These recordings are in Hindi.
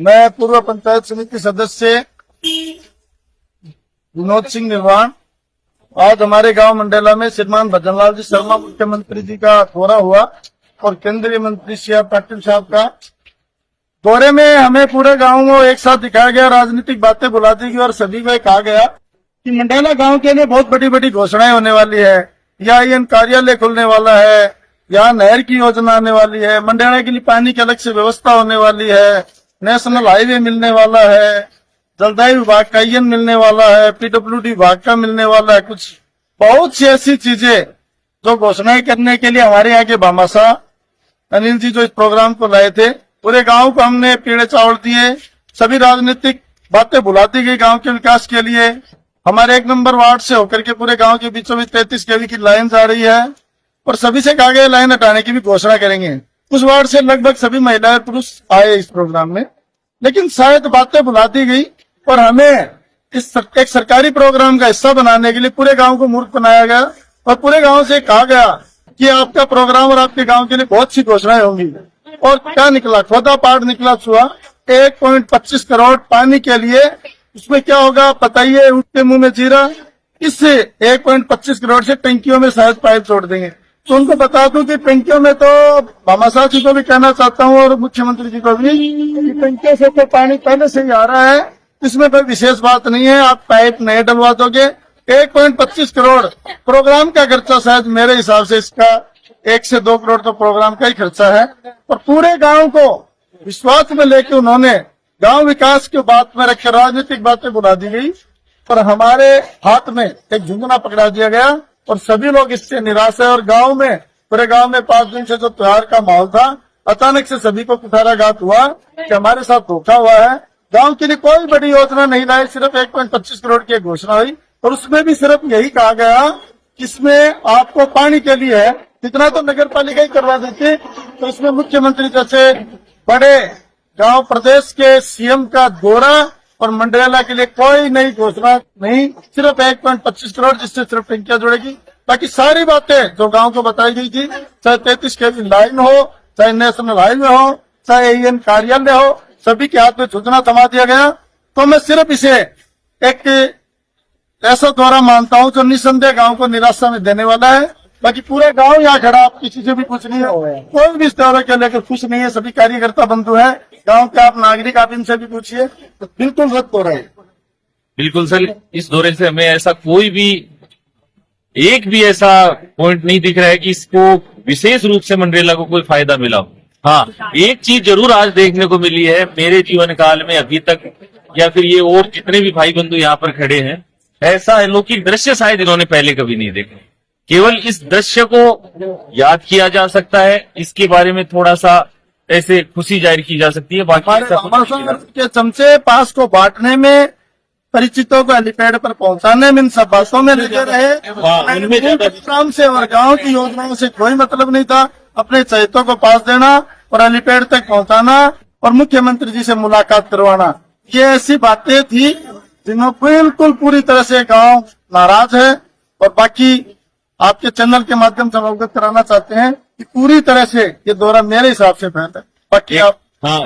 मैं पूर्व पंचायत समिति सदस्य विनोद सिंह निर्वाण। आज हमारे गांव मंडेला में श्रीमान भजनलाल जी शर्मा मुख्यमंत्री जी का दौरा हुआ और केंद्रीय मंत्री सी आर पाटिल साहब का दौरे में हमें पूरे गांव को एक साथ दिखाया गया, राजनीतिक बातें बुला दी गई और सभी को कहा गया कि मंडेला गांव के लिए बहुत बड़ी बड़ी घोषणाएं होने वाली है। या इन कार्यालय खुलने वाला है, यहाँ नहर की योजना आने वाली है, मंडेला के लिए पानी की अलग से व्यवस्था होने वाली है, नेशनल हाईवे मिलने वाला है, जलदायु विभाग का IN मिलने वाला है, PWD विभाग का मिलने वाला है। कुछ बहुत सी ऐसी चीजें जो घोषणाएं करने के लिए हमारे यहाँ के भामाशाह अनिल जी जो इस प्रोग्राम को लाए थे, पूरे गांव को हमने पीड़े चावल दिए। सभी राजनीतिक बातें भुलाती गई गांव के विकास के लिए। हमारे 1 नंबर वार्ड से होकर के पूरे गांव के बीचों बीच 33 kV की लाइन जा रही है और सभी से कहा गया लाइन हटाने की भी घोषणा करेंगे। उस वार्ड से लगभग सभी महिलाएं पुरुष आए इस प्रोग्राम में, लेकिन शायद बातें भुलाती गई और हमें इस एक सरकारी प्रोग्राम का हिस्सा बनाने के लिए पूरे गांव को मूर्ख बनाया गया और पूरे गांव से कहा गया कि आपका प्रोग्राम और आपके गांव के लिए बहुत सी घोषणाएं होंगी। और क्या निकला? खोदा पाठ निकला छुआ 1.25 करोड़ पानी के लिए। उसमें क्या होगा बताइए? उसके मुंह में जीरा। इससे 1.25 करोड़ से टंकियों में शायद पाइप छोड़ देंगे। तो उनको बता दूं कि टंकियों में तो भामाशाह जी को भी कहना चाहता हूँ और मुख्यमंत्री जी को भी कि टंकियों से तो पानी पहले से ही आ रहा है, इसमें कोई विशेष बात नहीं है। आप पाइप नहीं डलवा दोगे। 1.25 करोड़ प्रोग्राम का खर्चा, शायद मेरे हिसाब से इसका 1 से 2 करोड़ तो प्रोग्राम का ही खर्चा है। और पूरे गांव को विश्वास में लेके उन्होंने गांव विकास की बात में रखकर राजनीतिक बातें बुला दी गई और हमारे हाथ में एक झुंझुना पकड़ा दिया गया और सभी लोग इससे निराश है। और गांव में, पूरे गांव में 5 दिन से जो त्योहार का माहौल था, अचानक से सभी को कुठाराघात हुआ कि हमारे साथ धोखा हुआ है। गांव के लिए कोई बड़ी योजना नहीं लाई, सिर्फ 1.25 करोड़ की घोषणा हुई और उसमें भी सिर्फ यही कहा गया कि इसमें आपको पानी के लिए है, इतना तो नगर पालिका ही करवा देती। तो इसमें मुख्यमंत्री जैसे बड़े गांव प्रदेश के CM का दौरा और मंडेला के लिए कोई नई घोषणा नहीं, सिर्फ 1.25 करोड़ जिससे सिर्फ टंकियां जुड़ेगी। बाकी सारी बातें जो गांव को बताई गई थी, चाहे 33 kV लाइन हो, चाहे नेशनल हाईवे हो, चाहे IN कार्यालय हो, सभी के हाथ में झुंझुना थमा दिया गया। तो मैं सिर्फ इसे एक ऐसा दौरा मानता हूं जो निसंदेह गांव को निराशा में देने वाला है। बाकी पूरे गांव यहाँ खड़ा, आप किसी से भी कुछ नहीं है, कोई भी इस दौरे को लेकर खुश नहीं है। सभी कार्यकर्ता बंधु है गांव के, आप नागरिक, आप इनसे भी पूछिए, तो बिल्कुल रद्द हो रहा है। बिल्कुल सर, इस दौरे से हमें ऐसा कोई भी एक भी ऐसा पॉइंट नहीं दिख रहा है कि इसको विशेष रूप से मंडेला को कोई फायदा मिला हो। हाँ, एक चीज जरूर आज देखने को मिली है मेरे जीवन काल में अभी तक, या फिर ये और जितने भी भाई बंधु यहाँ पर खड़े हैं, ऐसा अलौकिक दृश्य शायद इन्होंने पहले कभी नहीं देखा। केवल इस दृश्य को याद किया जा सकता है, इसके बारे में थोड़ा सा ऐसे खुशी जाहिर की जा सकती है। बाकी के चमचे पास को बांटने में, परिचितों को हेलीपैड पर पहुंचाने में, इन सब बातों में लगे रहे। काम से और गांव की योजनाओं से कोई मतलब नहीं था। अपने चहेतों को पास देना और हेलीपैड तक पहुंचाना और मुख्यमंत्री जी से मुलाकात करवाना, ये ऐसी बातें थी जिन्हों बिल्कुल पूरी तरह से गांव नाराज है। और बाकी आपके चैनल के माध्यम से हम अवगत कराना चाहते हैं कि पूरी तरह से ये दौरा मेरे हिसाब से फैल है। बाकी आप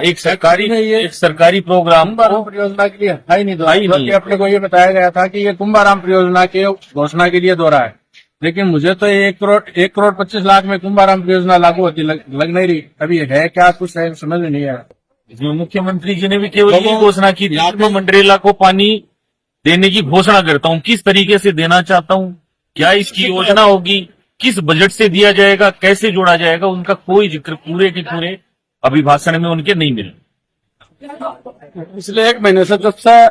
एक सरकारी प्रोग्राम परियोजना के लिए है नहीं दौरा। अपने को ये बताया गया था कि ये कुंभाराम परियोजना के घोषणा के लिए दौरा है, लेकिन मुझे तो 1 करोड़ 25 लाख में कुंभाराम परियोजना लागू होती लग नहीं रही। अभी है क्या, कुछ समझ में नहीं आया। इसमें मुख्यमंत्री जी ने भी केवल ये घोषणा की, मैं मंडेला को पानी देने की घोषणा करता हूँ, किस तरीके से देना चाहता हूँ, क्या इसकी योजना होगी, किस बजट से दिया जाएगा, कैसे जोड़ा जाएगा, उनका कोई जिक्र पूरे के पूरे अभिभाषण में उनके नहीं मिले। पिछले 1 महीने से जब से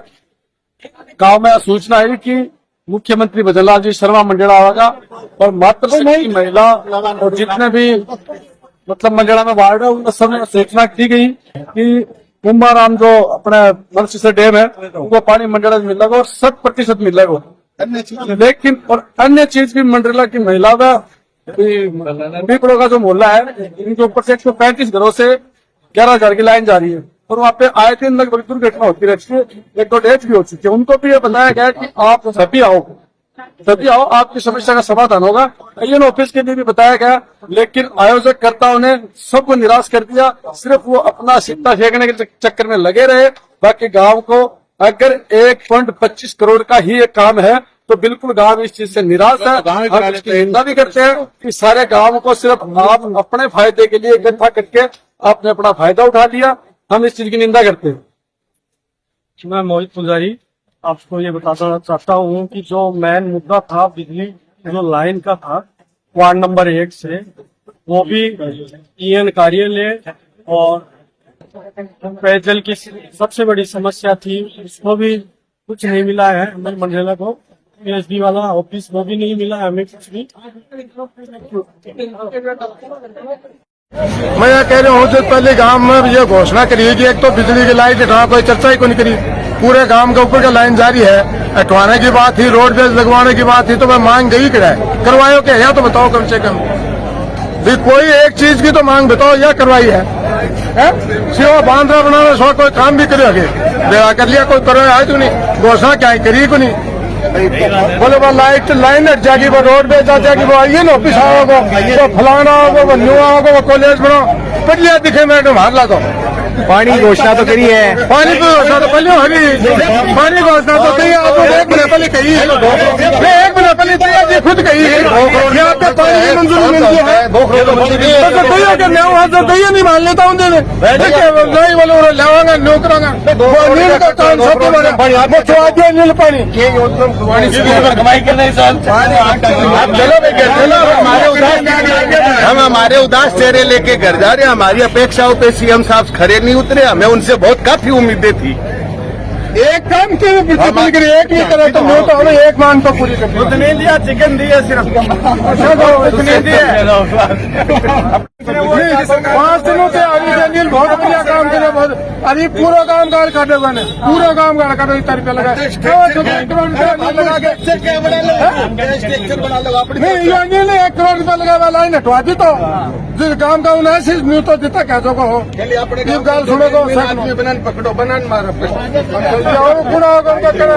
गांव में सूचना है कि मुख्यमंत्री भजनलाल जी शर्मा मंडेला आएगा और मात्र नहीं महिला और जितने भी मतलब मंडेला में वार्ड है उनको सब सूचना की गई कि कुंभाराम जो अपने नलसी से डैम है उनको पानी मंडेला से मिलेगा और 100% मिलेगा। लेकिन और अन्य चीज भी मंडेला की महिला का जो मोहल्ला है, इनके ऊपर से 135 घरों से 11,000 की लाइन जा रही है और वहाँ पे आए दिन लगभग दुर्घटना होती रहती है, 1-2 डेथ भी हो चुकी है। उनको भी ये बताया गया कि आप सभी आओ, तभी आओ, आपकी समस्या का समाधान होगा। यूएन ऑफिस के लिए भी बताया गया, लेकिन आयोजक कर्ताओं ने सबको निराश कर दिया। सिर्फ वो अपना सिक्का फेंकने के चक्कर में लगे रहे। बाकी गांव को अगर 1.25 करोड़ का ही एक काम है तो बिल्कुल गांव इस चीज से निराश है। हम इसकी निंदा भी करते हैं कि सारे गांव को सिर्फ आप अपने फायदे के लिए इकट्ठा करके आपने अपना फायदा उठा लिया। हम इस चीज की निंदा करते हैं। मैं मोहित पुजारी आपको ये बताना चाहता हूँ कि जो मेन मुद्दा था बिजली जो लाइन का था वार्ड नंबर 1 से, वो भी ईएन कार्यालय और पेयजल की सबसे बड़ी समस्या थी, उसको भी कुछ नहीं मिला है हमें मंडला को। पीएचडी वाला ऑफिस वो भी नहीं मिला है हमें कुछ भी। मैं यह कह रहा हूँ जो पहले गांव में ये घोषणा करी कि एक तो बिजली की लाइट हटाना, कोई चर्चा ही को नहीं करी। पूरे गांव के ऊपर का लाइन जारी है, हटवाने की बात थी, रोड बेस लगवाने की बात थी, तो मैं मांग गई करवायो क्या, या तो बताओ कम से कम भी कोई एक चीज की तो मांग बताओ, या करवाई है? सिवा बांद्रा बनाना सो कोई काम भी करे आगे बेड़ा कर लिया, कोई करो आए तो नहीं, घोषणा क्या है करी को नहीं। बोले वो लाइन हट जाएगी, वो रोड पे जा जाएगी, वो आइए ना ऑफिस आओगे, वो फलाना होगा, वो न्यू आओगे, वो कॉलेज बनाओ, पहले दिखे मैडम हार ला दो। पानी घोषणा तो करी है, पानी की घोषणा तो पहले हरी, पानी घोषणा तो कही आपको 1 महीने पहले कही है, 1 महीने पहले जी खुद कही है, यहाँ पे पानी की मंजूरी मिलती है तो कही नहीं मान लेता हूँ नहीं बोलो लावांगा न्यू करांगा नील का काम सबके बारे नील पानी कमाई करना है सर। हम हमारे उदास चेहरे लेके घर जा रहे हैं। हमारी अपेक्षाओं पे सीएम साहब खरे नहीं उतरे। हमें उनसे बहुत काफी उम्मीदें थी। एक काम क्यों पूरी करी, एक ही करे तो मैं तो हमें एक मांग तो पूरी कर उतने दिया, चिकन दिया सिर्फ इतने दिए 5 दिनों से अनिल बहुत बढ़िया काम करे, बहुत अरे पूरा काम कार काटे बने, पूरा काम कार काटे, 1 रुपया लगा नहीं, अनिल ने 1 करोड़ रुपया लगा लाइन हटवा दी तो जिस काम का उन्हें सिर्फ न्यू तो जितना कह सको हो गाल सुनो तो बनान पकड़ो, बनान मारो। जाओ पूरा करो